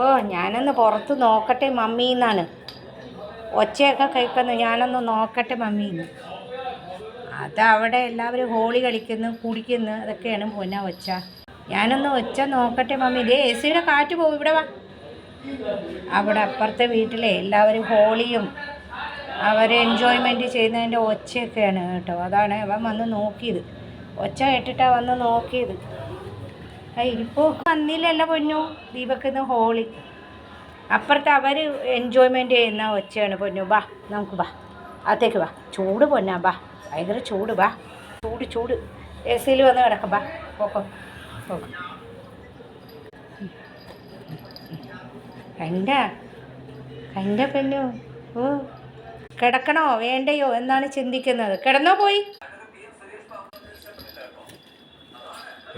ഓ ഞാനൊന്ന് പുറത്ത് നോക്കട്ടെ മമ്മീന്നാണ്. ഒച്ചയൊക്കെ കേൾക്കുന്നു. ഞാനൊന്ന് നോക്കട്ടെ മമ്മീന്ന്. അതവിടെ എല്ലാവരും ഹോളി കളിക്കുന്നു, കുടിക്കുന്നു, അതൊക്കെയാണ് പൊന്നാ ഒച്ച. ഞാനൊന്ന് ഒച്ച നോക്കട്ടെ മമ്മി. ഇതേ എ സിയുടെ കാറ്റ് പോകും. ഇവിടെ വാ. അവിടെ അപ്പുറത്തെ വീട്ടിലെ എല്ലാവരും ഹോളിയും അവർ എൻജോയ്മെൻറ്റ് ചെയ്യുന്നതിൻ്റെ ഒച്ചയൊക്കെയാണ് കേട്ടോ. അതാണ് അവൻ വന്ന് നോക്കിയത്. ഒച്ച കേട്ടിട്ടാണ് വന്ന് നോക്കിയത്. ഇപ്പോൾ വന്നില്ലല്ലോ പൊന്നു. ദീപക്കിന്ന് ഹോളി അപ്പുറത്ത് അവർ എൻജോയ്മെൻറ്റ് ചെയ്യുന്ന ഒച്ചയാണ് പൊന്നു. ബാ നമുക്ക് ബാ, അകത്തേക്ക് ബാ. ചൂട് പൊന്നാ, ബാ. ഭയങ്കര ചൂട്. ബാ, ചൂട്. എ സിയിൽ വന്ന് കിടക്കാം. ബാ, പോക്കോ. എൻ്റെ പൊന്നു. ഓ, കിടക്കണോ വേണ്ടയോ എന്നാണ് ചിന്തിക്കുന്നത്. കിടന്നോ പോയി.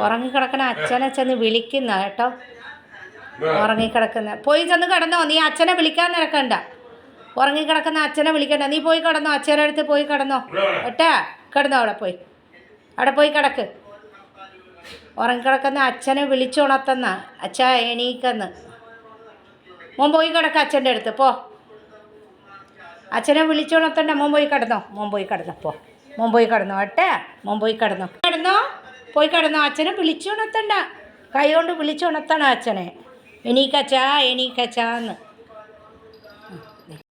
ഉറങ്ങിക്കിടക്കണ അച്ഛനെ ചെന്ന് വിളിക്കുന്ന കേട്ടോ. ഉറങ്ങിക്കിടക്കുന്ന പോയി ചെന്ന് കിടന്നോ. നീ അച്ഛനെ വിളിക്കാൻ നിരക്കണ്ട. ഉറങ്ങിക്കിടക്കുന്ന അച്ഛനെ വിളിക്കണ്ട. നീ പോയി കിടന്നോ. അച്ഛൻ്റെ അടുത്ത് പോയി കിടന്നോ കേട്ടാ. കിടന്നോ. അവിടെ പോയി കിടക്ക്. ഉറങ്ങിക്കിടക്കുന്ന അച്ഛനെ വിളിച്ചുണർത്തുന്ന അച്ഛാ എണീക്കെന്ന്. മോൻ പോയി കിടക്ക അച്ഛൻ്റെ അടുത്ത് പോ. അച്ഛനെ വിളിച്ചുണർത്തണ്ട. മോൻ പോയി കിടന്നോ. പോ. മോൻ പോയി കിടന്നോ കേട്ടാ. മോൻ പോയി കിടന്നോ. പോയി കിടന്നോ. അച്ഛനെ വിളിച്ചുണർത്തണ്ട. കൈ കൊണ്ട് വിളിച്ചുണർത്തണം അച്ഛനെ. എണീക്കച്ചാന്ന്.